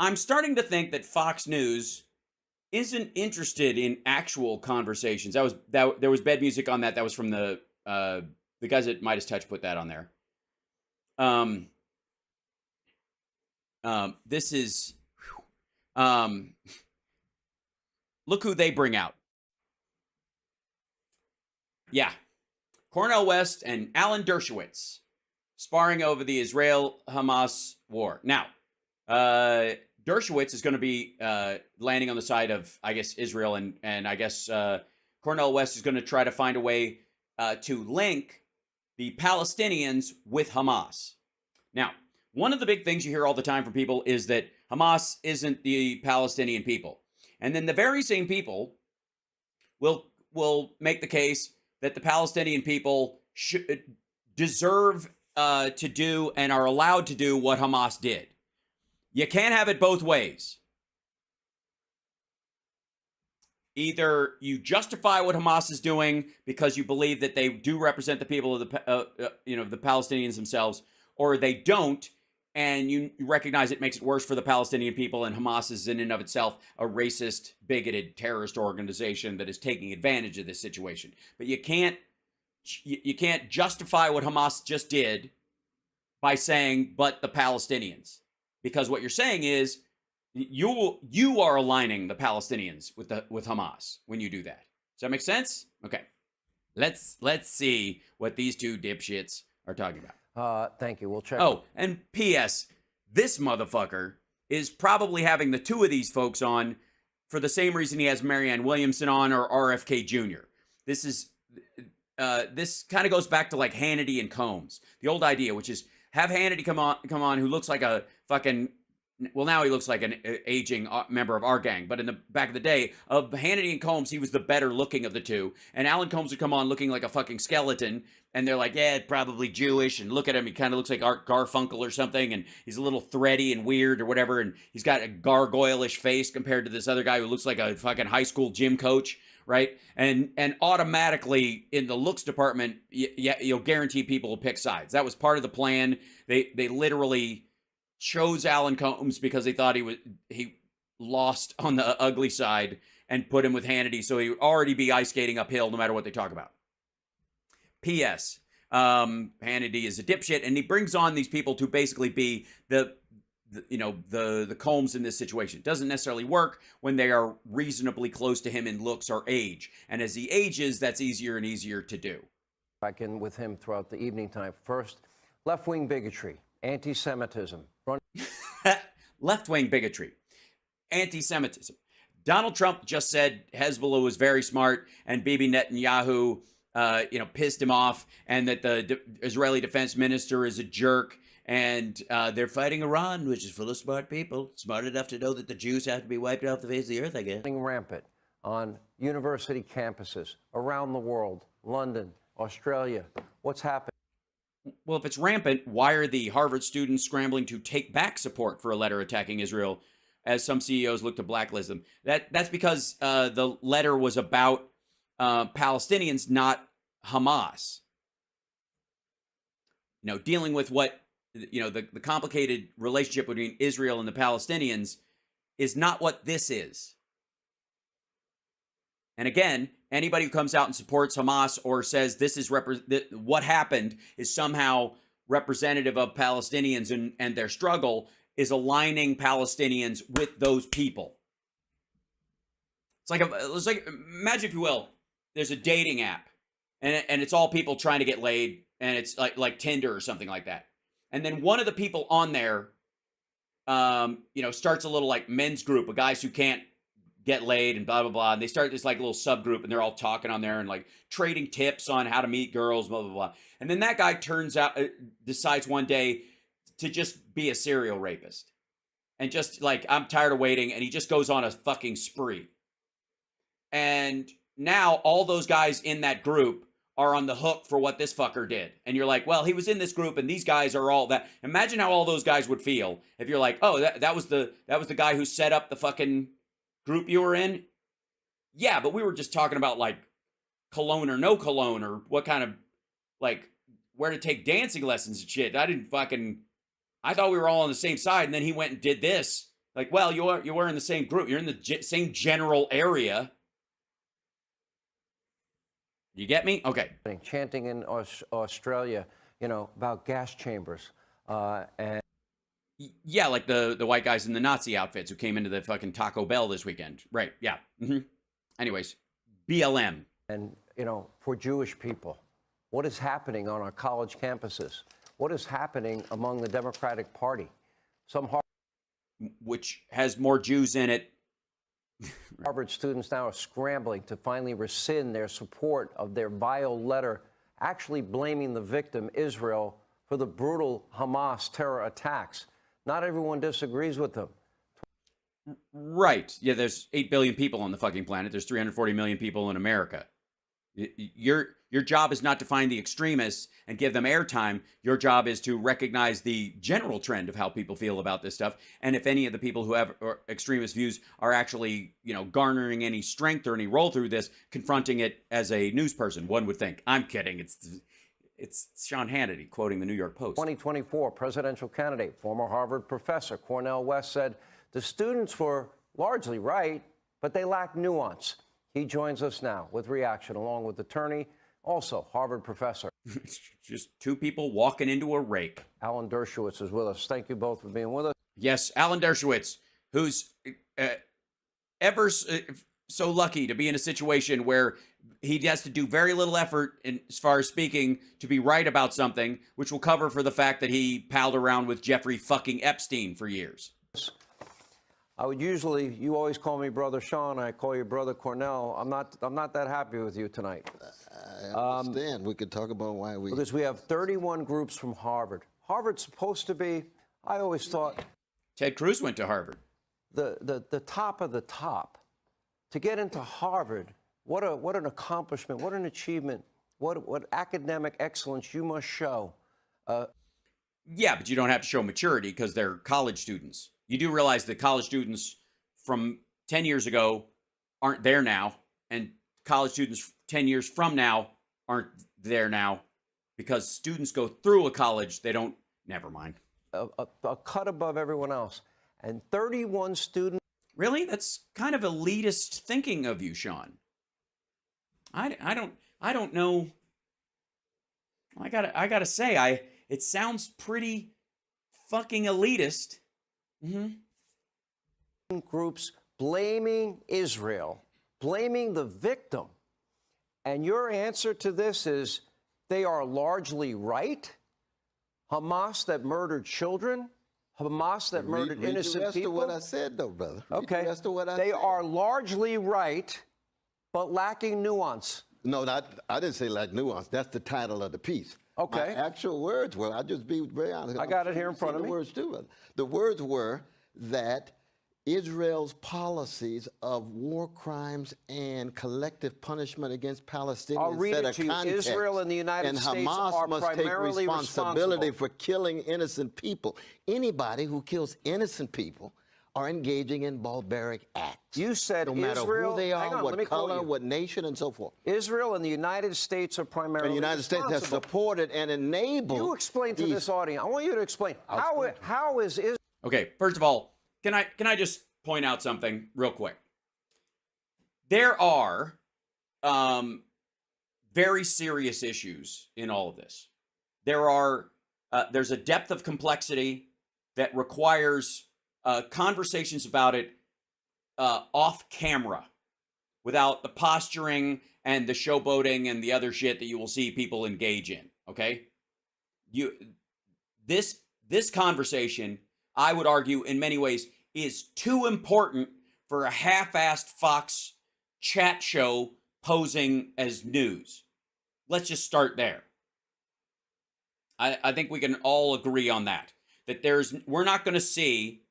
I'm starting to think that Fox News isn't interested in actual conversations. There was bed music on that. That was from the guys at Midas Touch put that on there. This is look who they bring out. Yeah, Cornell West and Alan Dershowitz sparring over the Israel-Hamas war. Now, Dershowitz is going to be landing on the side of, I guess, Israel, and I guess Cornell West is going to try to find a way to link the Palestinians with Hamas. Now, one of the big things you hear all the time from people is that Hamas isn't the Palestinian people. And then the very same people will make the case that the Palestinian people deserve to do and are allowed to do what Hamas did. You can't have it both ways. Either you justify what Hamas is doing because you believe that they do represent the people of the Palestinians themselves, or they don't, and you recognize it makes it worse for the Palestinian people, and Hamas is in and of itself a racist, bigoted, terrorist organization that is taking advantage of this situation. But you can't justify what Hamas just did by saying, but the Palestinians. Because what you're saying is you are aligning the Palestinians with Hamas when you do that. Does that make sense? Okay. Let's see what these two dipshits are talking about. Thank you. We'll check. Oh, and P.S. This motherfucker is probably having the two of these folks on for the same reason he has Marianne Williamson on or RFK Jr. This kind of goes back to like Hannity and Combs. The old idea, which is have Hannity come on who looks like a fucking, well, now he looks like an aging member of our gang, but in the back of the day of Hannity and Combs, he was the better looking of the two. And Alan Combs would come on looking like a fucking skeleton, and they're like, yeah, probably Jewish, and look at him, he kind of looks like Art Garfunkel or something, and he's a little thready and weird or whatever, and he's got a gargoyle-ish face compared to this other guy who looks like a fucking high school gym coach, right? And automatically in the looks department, you'll guarantee people will pick sides. That was part of the plan. They literally chose Alan Combs because they thought he lost on the ugly side and put him with Hannity, so he would already be ice skating uphill no matter what they talk about. P.S. Hannity is a dipshit, and he brings on these people to basically be the Combs in this situation. It doesn't necessarily work when they are reasonably close to him in looks or age. And as he ages, that's easier and easier to do. Back in with him throughout the evening time. First, left-wing bigotry, anti-Semitism. Left-wing bigotry, anti-Semitism. Donald Trump just said Hezbollah was very smart and Bibi Netanyahu pissed him off, and that the Israeli defense minister is a jerk, and they're fighting Iran, which is full of smart people, smart enough to know that the Jews have to be wiped off the face of the earth, I guess. Rampant on university campuses around the world, London, Australia. What's happening? Well, if it's rampant, why are the Harvard students scrambling to take back support for a letter attacking Israel, as some CEOs look to blacklist them? That's because the letter was about Palestinians, not Hamas. Dealing with what, the complicated relationship between Israel and the Palestinians is not what this is. And again, anybody who comes out and supports Hamas or says this is what happened is somehow representative of Palestinians and their struggle is aligning Palestinians with those people. It's like imagine, if you will, there's a dating app, and it's all people trying to get laid, and it's like Tinder or something like that. And then one of the people on there, starts a little like men's group of guys who can't get laid and blah, blah, blah. And they start this like little subgroup, and they're all talking on there and like trading tips on how to meet girls, blah, blah, blah. And then that guy decides one day to just be a serial rapist. And just like, I'm tired of waiting. And he just goes on a fucking spree. And now all those guys in that group are on the hook for what this fucker did. And you're like, well, he was in this group and these guys are all that. Imagine how all those guys would feel if you're like, oh, that was the guy who set up the fucking group you were in. Yeah, but we were just talking about like cologne or no cologne, or what kind of, like, where to take dancing lessons and shit. I thought we were all on the same side, and then he went and did this. Like, well, you're in the same group. You're in the same general area. You get me? Okay. Chanting in Australia, about gas chambers. And yeah, like the white guys in the Nazi outfits who came into the fucking Taco Bell this weekend. Right, yeah. Anyways, BLM. And, for Jewish people, what is happening on our college campuses? What is happening among the Democratic Party? Which has more Jews in it. Harvard students now are scrambling to finally rescind their support of their vile letter, actually blaming the victim, Israel, for the brutal Hamas terror attacks. Not everyone disagrees with them. Right. Yeah, there's 8 billion people on the fucking planet. There's 340 million people in America. Your job is not to find the extremists and give them airtime. Your job is to recognize the general trend of how people feel about this stuff. And if any of the people who have extremist views are actually, garnering any strength or any roll through this, confronting it as a news person, one would think. I'm kidding. It's Sean Hannity quoting the New York Post. 2024 presidential candidate, former Harvard professor Cornell West said the students were largely right, but they lack nuance. He joins us now with reaction, along with attorney, also Harvard professor. Just two people walking into a rake. Alan Dershowitz is with us. Thank you both for being with us. Yes, Alan Dershowitz, who's ever so lucky to be in a situation where he has to do very little effort as far as speaking to be right about something, which will cover for the fact that he palled around with Jeffrey fucking Epstein for years. You always call me Brother Sean. I call you Brother Cornell. I'm not that happy with you tonight. I understand. We could talk about why we... Because we have 31 groups from Harvard. Harvard's supposed to be, I always thought... Ted Cruz went to Harvard. The top of the top. To get into Harvard, what an accomplishment, what an achievement, what academic excellence you must show. Yeah, but you don't have to show maturity because they're college students. You do realize that college students from 10 years ago aren't there now, and college students 10 years from now aren't there now because students go through a college, they don't, never mind. A cut above everyone else. And 31 students. Really? That's kind of elitist thinking of you, Sean. I don't know. I gotta say, it sounds pretty fucking elitist. Groups blaming Israel, blaming the victim. And your answer to this is they are largely right? Hamas that murdered children? Hamas that murdered innocent people? Read the rest of what I said, though, brother. Okay. Read the rest of what I they said. are largely right, but lacking nuance. No, I didn't say lack nuance. That's the title of the piece. Okay. My actual words were, I'll just be very honest. I got it here in front of me. The words too, brother. The words were that Israel's policies of war crimes and collective punishment against Palestinians I'll read set it a to you. context, Israel and the United States Hamas are must take primarily responsibility for killing innocent people. Anybody who kills innocent people are engaging in barbaric acts. You said no matter Israel, who they hang are, on, let me what quote color, you. what nation, and so forth. Israel and the United States are primarily And the United States has supported and enabled. You explain to this audience. I want you to explain how is Israel. Okay, first of all, can I just point out something real quick? There are very serious issues in all of this. There's a depth of complexity that requires conversations about it off camera, without the posturing and the showboating and the other shit that you will see people engage in. Okay, this conversation, I would argue, in many ways, is too important for a half-assed Fox chat show posing as news. Let's just start there. I think we can all agree on that. That we're not going to see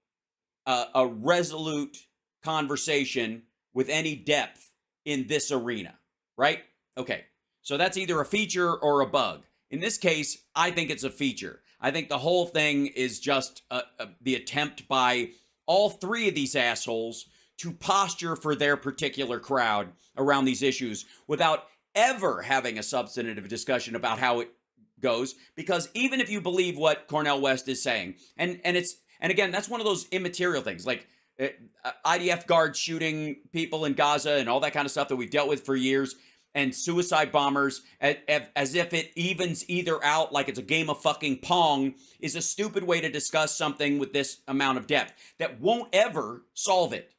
a resolute conversation with any depth in this arena, right? Okay, so that's either a feature or a bug. In this case, I think it's a feature. I think the whole thing is just the attempt by all three of these assholes to posture for their particular crowd around these issues without ever having a substantive discussion about how it goes. Because even if you believe what Cornell West is saying, and again, that's one of those immaterial things. Like, IDF guards shooting people in Gaza and all that kind of stuff that we've dealt with for years, and suicide bombers, as if it evens either out like it's a game of fucking Pong, is a stupid way to discuss something with this amount of depth that won't ever solve it.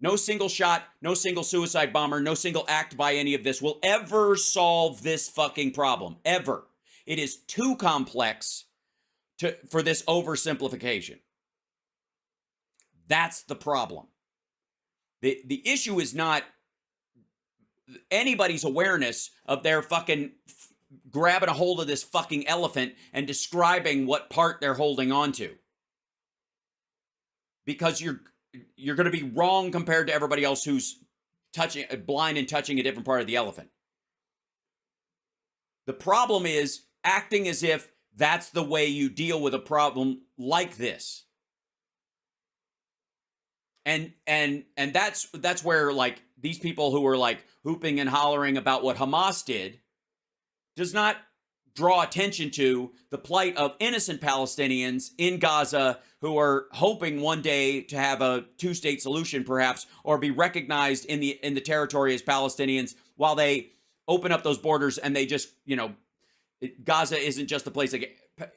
No single shot, no single suicide bomber, no single act by any of this will ever solve this fucking problem, ever. It is too complex for this oversimplification. That's the problem. The issue is not anybody's awareness of their fucking grabbing a hold of this fucking elephant and describing what part they're holding on to. Because you're going to be wrong compared to everybody else who's blind and touching a different part of the elephant. The problem is acting as if that's the way you deal with a problem like this. And that's where, like, these people who are like hooping and hollering about what Hamas did does not draw attention to the plight of innocent Palestinians in Gaza who are hoping one day to have a two-state solution, perhaps, or be recognized in the territory as Palestinians while they open up those borders and they just, Gaza isn't just the place that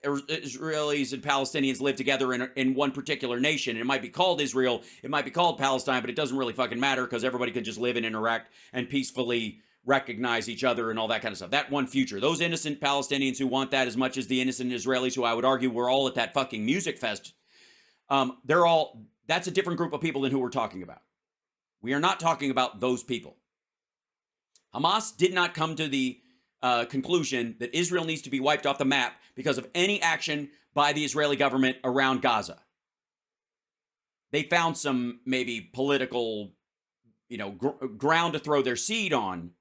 Israelis and Palestinians live together in one particular nation. It might be called Israel, it might be called Palestine, but it doesn't really fucking matter because everybody can just live and interact and peacefully recognize each other and all that kind of stuff. That one future. Those innocent Palestinians who want that as much as the innocent Israelis who I would argue were all at that fucking music fest, that's a different group of people than who we're talking about. We are not talking about those people. Hamas did not come to the conclusion that Israel needs to be wiped off the map because of any action by the Israeli government around Gaza. They found some maybe political, ground to throw their seed on,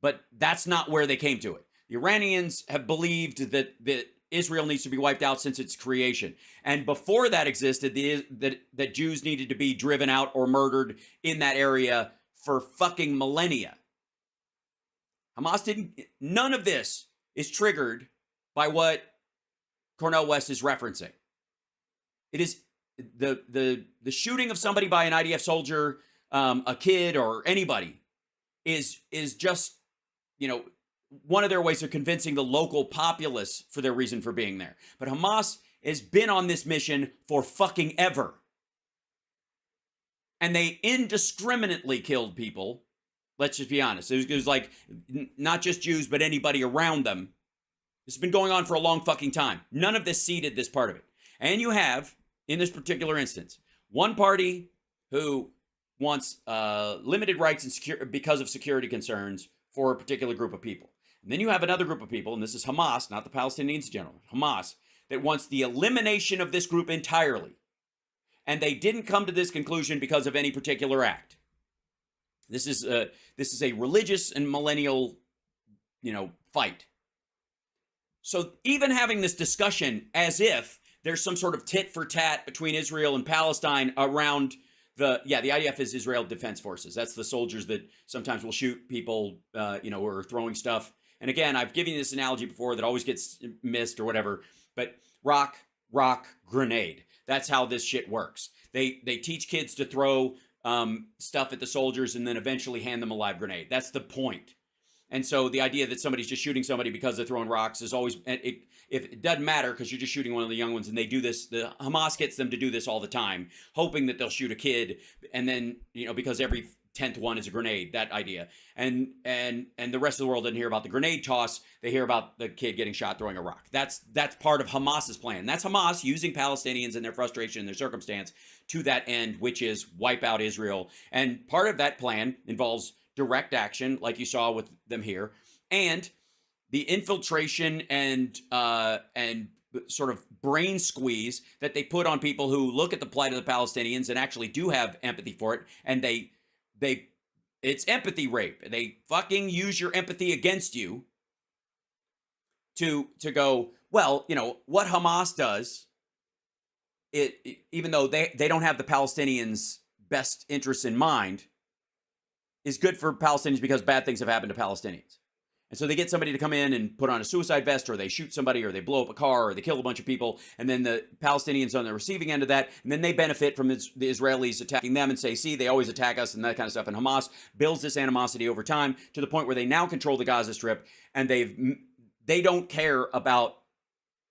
but that's not where they came to it. The Iranians have believed that Israel needs to be wiped out since its creation. And before that existed, that Jews needed to be driven out or murdered in that area for fucking millennia. Hamas none of this is triggered by what Cornell West is referencing. It is the shooting of somebody by an IDF soldier, a kid or anybody is just, one of their ways of convincing the local populace for their reason for being there. But Hamas has been on this mission for fucking ever. And they indiscriminately killed people. Let's just be honest. It was like not just Jews, but anybody around them. This has been going on for a long fucking time. None of this seeded this part of it. And you have, in this particular instance, one party who wants limited rights and because of security concerns for a particular group of people. And then you have another group of people, and this is Hamas, not the Palestinians in general, Hamas, that wants the elimination of this group entirely. And they didn't come to this conclusion because of any particular act. This is a religious and millennial, fight. So even having this discussion as if there's some sort of tit for tat between Israel and Palestine around the IDF is Israel Defense Forces. That's the soldiers that sometimes will shoot people, who are throwing stuff. And again, I've given you this analogy before that always gets missed or whatever, but rock, grenade. That's how this shit works. They teach kids to throw stuff at the soldiers and then eventually hand them a live grenade. That's the point. And so the idea that somebody's just shooting somebody because they're throwing rocks is always, if it doesn't matter because you're just shooting one of the young ones, and they do this, the Hamas gets them to do this all the time, hoping that they'll shoot a kid, and then, because every 10th one is a grenade, that idea. And the rest of the world doesn't hear about the grenade toss. They hear about the kid getting shot throwing a rock. That's part of Hamas's plan. That's Hamas using Palestinians and their frustration and their circumstance to that end, which is wipe out Israel. And part of that plan involves direct action, like you saw with them here, and the infiltration and sort of brain squeeze that they put on people who look at the plight of the Palestinians and actually do have empathy for it, and it's empathy rape. They fucking use your empathy against you to go, well, what Hamas does, even though they don't have the Palestinians' best interests in mind, is good for Palestinians because bad things have happened to Palestinians. And so they get somebody to come in and put on a suicide vest, or they shoot somebody, or they blow up a car, or they kill a bunch of people. And then the Palestinians on the receiving end of that, and then they benefit from the Israelis attacking them and say, see, they always attack us and that kind of stuff. And Hamas builds this animosity over time to the point where they now control the Gaza Strip, and they don't care about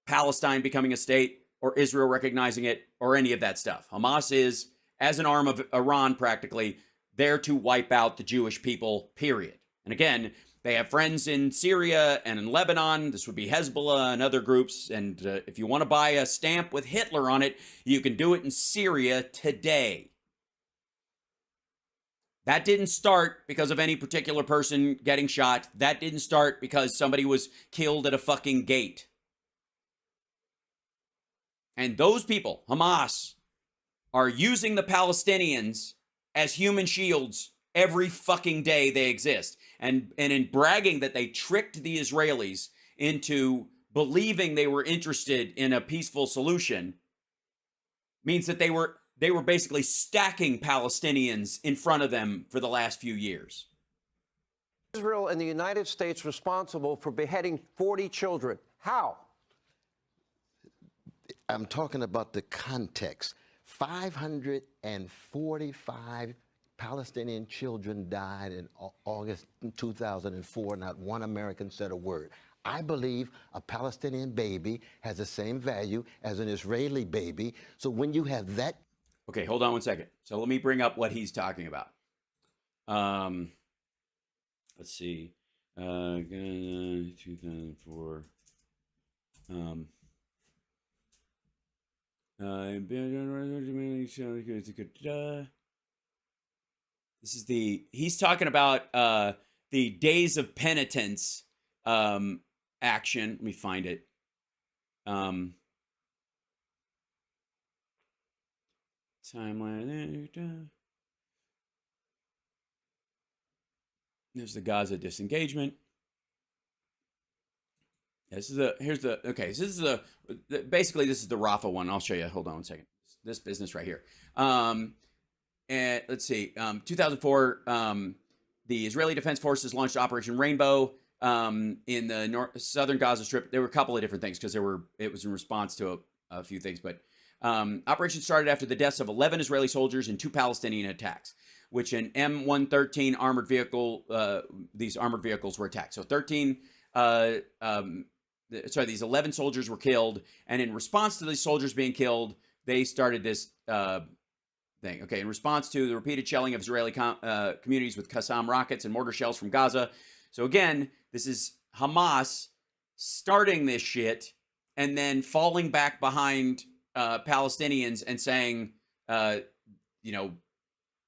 Palestine becoming a state or Israel recognizing it or any of that stuff. Hamas is, as an arm of Iran practically, there to wipe out the Jewish people, period. And again, they have friends in Syria and in Lebanon. This would be Hezbollah and other groups. And if you want to buy a stamp with Hitler on it, you can do it in Syria today. That didn't start because of any particular person getting shot. That didn't start because somebody was killed at a fucking gate. And those people, Hamas, are using the Palestinians as human shields every fucking day they exist. And in bragging that they tricked the Israelis into believing they were interested in a peaceful solution means that they were basically stacking Palestinians in front of them for the last few years. Israel and the United States responsible for beheading 40 children. How? I'm talking about the context. 545 Palestinian children died in August 2004. Not one American said a word. I believe a Palestinian baby has the same value as an Israeli baby. So when you have that... Okay, hold on one second. So let me bring up what he's talking about. Let's see. 2004. He's talking about the Days of Penitence action. Let me find it. Timeline. There's the Gaza disengagement. This is okay. So this is basically this is the Rafah one. I'll show you. Hold on one second. This business right here. And let's see. 2004, the Israeli Defense Forces launched Operation Rainbow in the southern Gaza Strip. There were a couple of different things because it was in response to a few things. But operation started after the deaths of 11 Israeli soldiers in 2 Palestinian attacks, which an M113 armored vehicle. These armored vehicles were attacked. So these 11 soldiers were killed, and in response to these soldiers being killed, they started this thing. Okay, in response to the repeated shelling of Israeli communities with Qassam rockets and mortar shells from Gaza. So again, this is Hamas starting this shit and then falling back behind Palestinians and saying,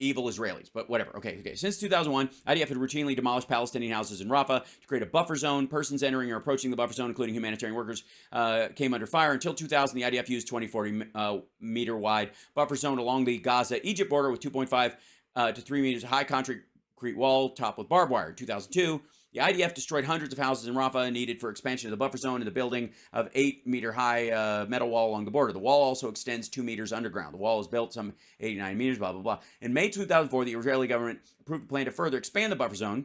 evil Israelis, but whatever. Okay. Since 2001, IDF had routinely demolished Palestinian houses in Rafah to create a buffer zone. Persons entering or approaching the buffer zone, including humanitarian workers, came under fire. Until 2000, the IDF used 20-40 meter buffer zone along the Gaza-Egypt border with 2.5 to 3 meters high concrete wall topped with barbed wire. In 2002, the IDF destroyed hundreds of houses in Rafah needed for expansion of the buffer zone and the building of 8-meter high metal wall along the border. The wall also extends 2 meters underground. The wall is built some 89 meters, blah, blah, blah. In May 2004, the Israeli government approved a plan to further expand the buffer zone.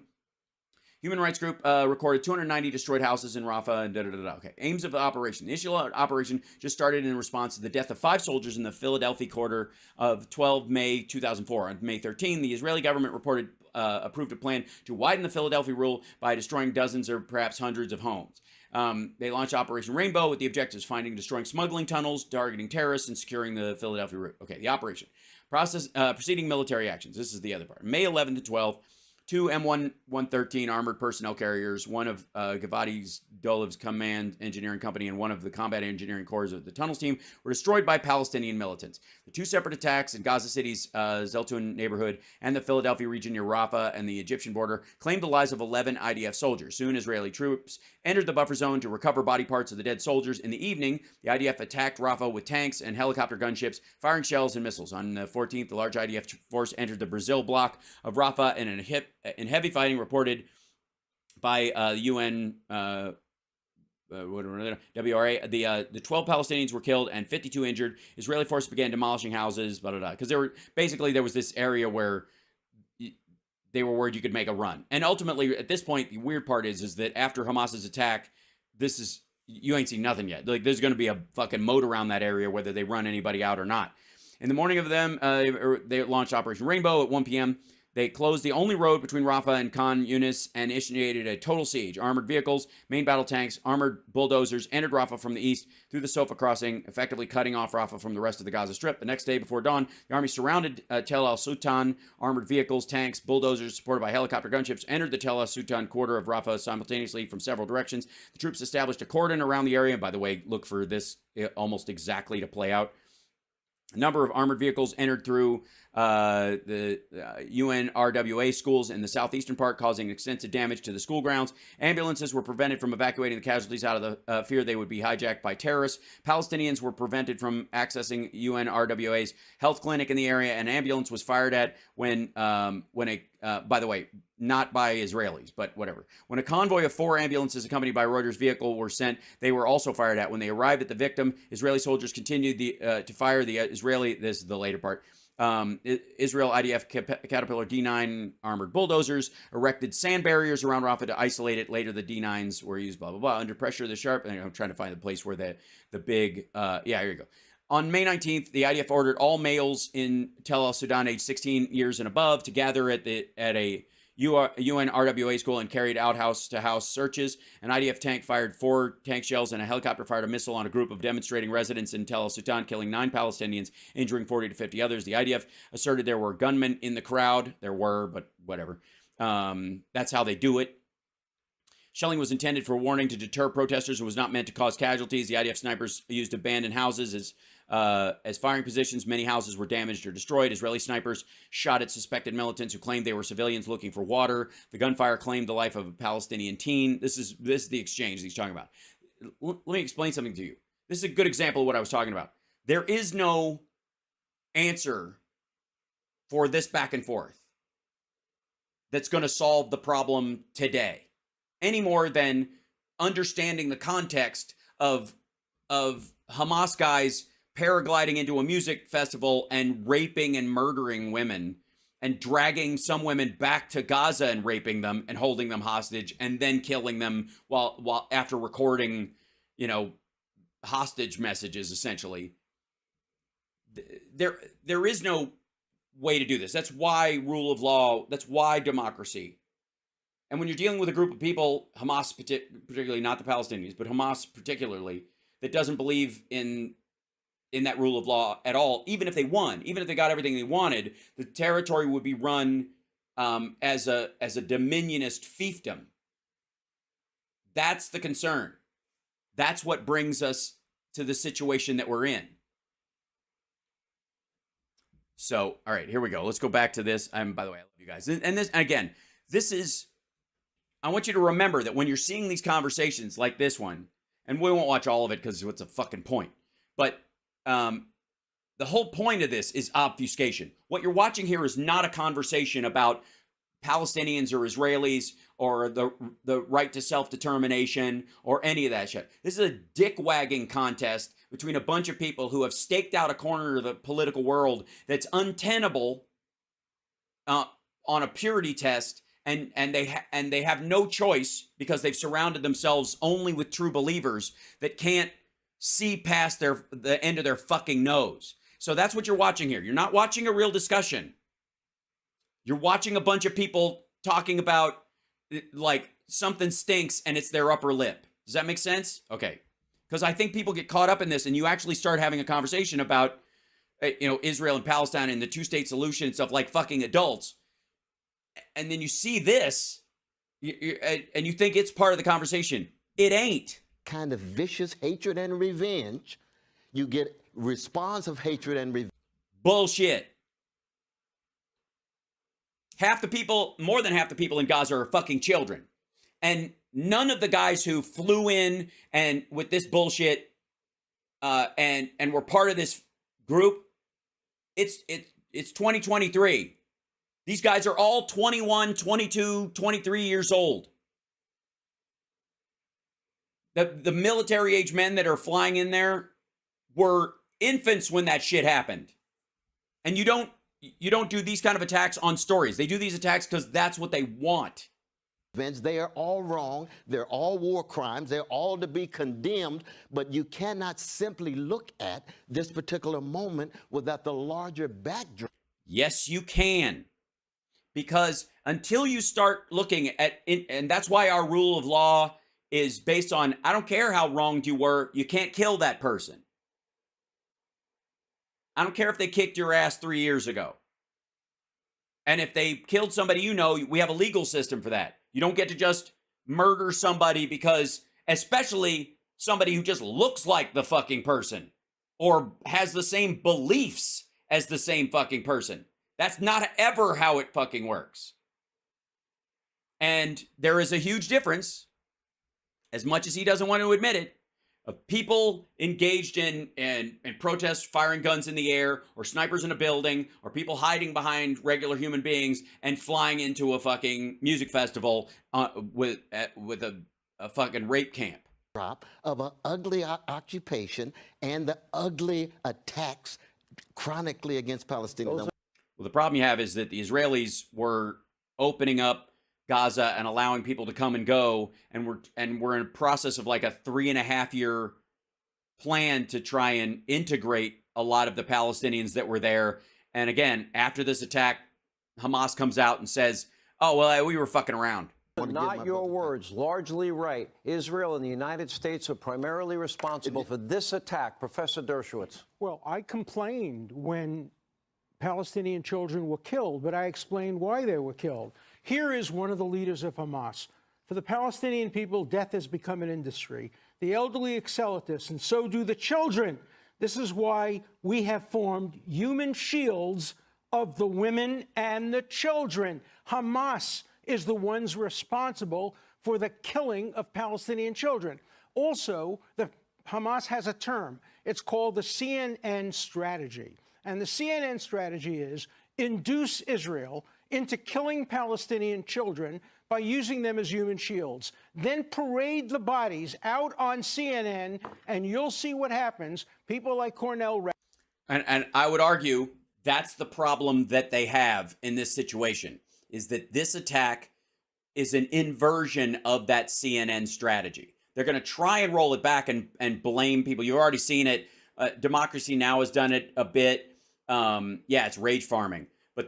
Human rights group recorded 290 destroyed houses in Rafah and da-da-da-da. Okay, aims of the operation. The initial operation just started in response to the death of 5 soldiers in the Philadelphia quarter of 12 May 2004. On May 13, the Israeli government approved a plan to widen the Philadelphia rule by destroying dozens or perhaps hundreds of homes. They launched Operation Rainbow with the objectives finding and destroying smuggling tunnels, targeting terrorists, and securing the Philadelphia route. Okay, the operation. Proceeding military actions. This is the other part. May 11 to 12, 2 M113 armored personnel carriers, one of Givati Dolev's command engineering company and one of the combat engineering corps of the tunnels team were destroyed by Palestinian militants. The 2 separate attacks in Gaza City's Zeltun neighborhood and the Philadelphia region near Rafah and the Egyptian border claimed the lives of 11 IDF soldiers. Soon, Israeli troops entered the buffer zone to recover body parts of the dead soldiers. In the evening, the IDF attacked Rafah with tanks and helicopter gunships, firing shells and missiles. On the 14th, the large IDF force entered the Brazil block of Rafah and in heavy fighting reported by the UN WRA, the 12 Palestinians were killed and 52 injured. Israeli forces began demolishing houses, blah, blah, blah. Because there was this area where they were worried you could make a run. And ultimately, at this point, the weird part is that after Hamas's attack, you ain't seen nothing yet. Like, there's going to be a fucking moat around that area, whether they run anybody out or not. In the morning of them, they launched Operation Rainbow at 1 p.m. They closed the only road between Rafah and Khan Yunis and initiated a total siege. Armored vehicles, main battle tanks, armored bulldozers entered Rafah from the east through the Sofa crossing, effectively cutting off Rafah from the rest of the Gaza Strip. The next day before dawn, the army surrounded Tel al-Sultan. Armored vehicles, tanks, bulldozers supported by helicopter gunships entered the Tel al-Sultan quarter of Rafah simultaneously from several directions. The troops established a cordon around the area. And by the way, look for this almost exactly to play out. A number of armored vehicles entered through the UNRWA schools in the southeastern part, causing extensive damage to the school grounds. Ambulances were prevented from evacuating the casualties out of the fear they would be hijacked by terrorists. Palestinians were prevented from accessing UNRWA's health clinic in the area. An ambulance was fired at by the way, not by Israelis, but whatever. When a convoy of 4 ambulances accompanied by Reuters vehicle were sent, they were also fired at. When they arrived at the victim, Israeli soldiers continued to fire. This is the later part. Israel IDF Caterpillar D9 armored bulldozers erected sand barriers around Rafah to isolate it. Later, the D9s were used, blah, blah, blah. Under pressure, the sharp, and I'm trying to find the place where the big, here you go. On May 19th, the IDF ordered all males in Tel al-Sudan aged 16 years and above to gather at a UNRWA school and carried out house-to-house searches. An IDF tank fired 4 tank shells, and a helicopter fired a missile on a group of demonstrating residents in Tel al-Sultan, killing 9 Palestinians, injuring 40 to 50 others. The IDF asserted there were gunmen in the crowd. There were, but whatever. That's how they do it. Shelling was intended for warning to deter protesters and was not meant to cause casualties. The IDF snipers used abandoned houses as firing positions. Many houses were damaged or destroyed. Israeli snipers shot at suspected militants who claimed they were civilians looking for water. The gunfire claimed the life of a Palestinian teen. This is the exchange that he's talking about. Let me explain something to you. This is a good example of what I was talking about. There is no answer for this back and forth that's going to solve the problem today, any more than understanding the context of Hamas guys paragliding into a music festival and raping and murdering women and dragging some women back to Gaza and raping them and holding them hostage and then killing them while after recording, hostage messages, essentially. There is no way to do this. That's why rule of law, that's why democracy. And when you're dealing with a group of people, Hamas particularly, not the Palestinians, but Hamas particularly, that doesn't believe in that rule of law at all, even if they won, even if they got everything they wanted, the territory would be run as a dominionist fiefdom. That's the concern. That's what brings us to the situation that we're in. So, all right, here we go. Let's go back to this. By the way, I love you guys. And this, again, this is, I want you to remember that when you're seeing these conversations like this one, and we won't watch all of it because what's a fucking point, but the whole point of this is obfuscation. What you're watching here is not a conversation about Palestinians or Israelis or the right to self-determination or any of that shit. This is a dick-wagging contest between a bunch of people who have staked out a corner of the political world that's untenable on a purity test, and they have no choice because they've surrounded themselves only with true believers that can't see past the end of their fucking nose. So that's what you're watching here. You're not watching a real discussion. You're watching a bunch of people talking about like something stinks and it's their upper lip. Does that make sense? Okay. Because I think people get caught up in this and you actually start having a conversation about Israel and Palestine and the two-state solution and stuff like fucking adults. And then you see this and you think it's part of the conversation. It ain't. Kind of vicious hatred and revenge. You get response of hatred and revenge. Bullshit. More than half the people in Gaza are fucking children. And none of the guys who flew in and with this bullshit and were part of this group, it's 2023. These guys are all 21, 22, 23 years old. The military age men that are flying in there were infants when that shit happened. And you don't you don't do these kind of attacks on stories. They do these attacks because that's what they want. They are all wrong. They're all war crimes. They're all to be condemned. But you cannot simply look at this particular moment without the larger backdrop. Yes, you can. Because until you start looking at, and that's why our rule of law is based on, I don't care how wronged you were, you can't kill that person. I don't care if they kicked your ass 3 years ago. And if they killed somebody, you know, we have a legal system for that. You don't get to just murder somebody because, especially somebody who just looks like the fucking person or has the same beliefs as the same fucking person. That's not ever how it fucking works. And there is a huge difference, as much as he doesn't want to admit it, of people engaged in protests, firing guns in the air, or snipers in a building, or people hiding behind regular human beings and flying into a fucking music festival with a fucking rape camp. Of an ugly occupation and the ugly attacks chronically against Palestinians. Well, the problem you have is that the Israelis were opening up Gaza and allowing people to come and go, and we're in a process of like a 3.5-year plan to try and integrate a lot of the Palestinians that were there. And again, after this attack, Hamas comes out and says, "Oh well, we were fucking around." Not your words, largely right. Israel and the United States are primarily responsible for this attack. Professor Dershowitz. Well, I complained when Palestinian children were killed, but I explained why they were killed. Here is one of the leaders of Hamas. For the Palestinian people, death has become an industry. The elderly excel at this, and so do the children. This is why we have formed human shields of the women and the children. Hamas is the ones responsible for the killing of Palestinian children. Also, Hamas has a term. It's called the CNN strategy. And the CNN strategy is induce Israel into killing Palestinian children by using them as human shields. Then parade the bodies out on CNN, and you'll see what happens. People like Cornell West. And I would argue that's the problem that they have in this situation, is that this attack is an inversion of that CNN strategy. They're going to try and roll it back and blame people. You've already seen it. Democracy Now! Has done it a bit. Yeah, it's rage farming. But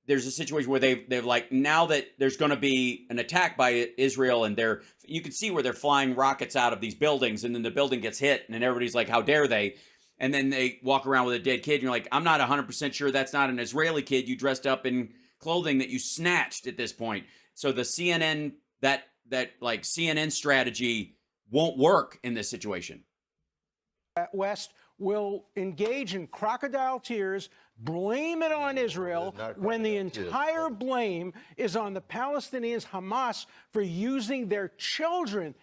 there's a situation where they're like, now that there's going to be an attack by Israel, and you can see where they're flying rockets out of these buildings, and then the building gets hit, and then everybody's like, how dare they? And then they walk around with a dead kid, and you're like, I'm not 100% sure that's not an Israeli kid you dressed up in clothing that you snatched at this point. So the CNN, that like CNN strategy won't work in this situation. West will engage in crocodile tears, blame it on Israel, when the entire blame is on the Palestinians, Hamas, for using their children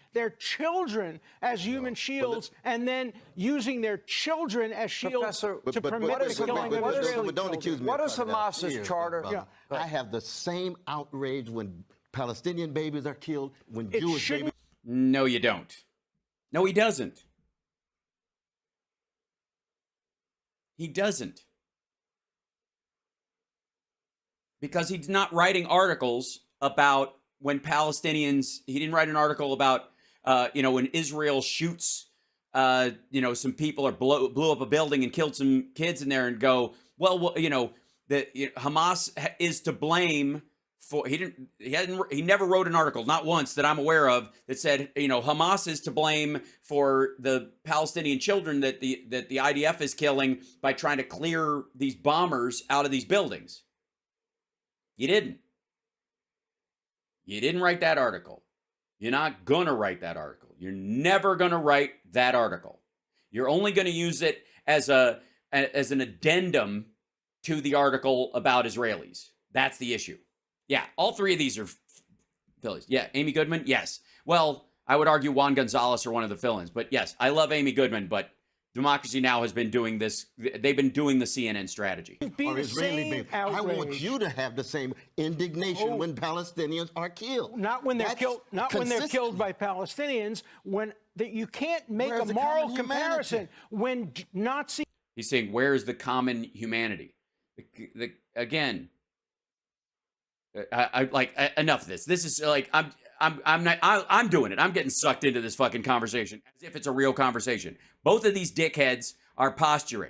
as human shields, and then using their children as shields to permit the killing of Israeli children. What is Hamas's charter? I have the same outrage when Palestinian babies are killed, when Jewish babies. No, you don't. No, he doesn't. He doesn't. Because he's not writing articles about when Palestinians, he didn't write an article about, when Israel shoots, some people or blew up a building and killed some kids in there and go, Hamas is to blame for, he never wrote an article, not once that I'm aware of, that said, Hamas is to blame for the Palestinian children that the IDF is killing by trying to clear these bombers out of these buildings. You didn't. You didn't write that article. You're not going to write that article. You're never going to write that article. You're only going to use it as an addendum to the article about Israelis. That's the issue. Yeah, all three of these are Phillies. Yeah, Amy Goodman, yes. Well, I would argue Juan Gonzalez are one of the fill-ins. But yes, I love Amy Goodman, but Democracy Now! Has been doing this. They've been doing the CNN strategy. Or Israeli baby. I want you to have the same indignation when Palestinians are killed. Not when they're killed. Not when they're killed by Palestinians. You can't make a moral comparison when Nazi. He's saying, where is the common humanity? Again, enough of this. This is like I'm doing it. I'm getting sucked into this fucking conversation as if it's a real conversation. Both of these dickheads are posturing.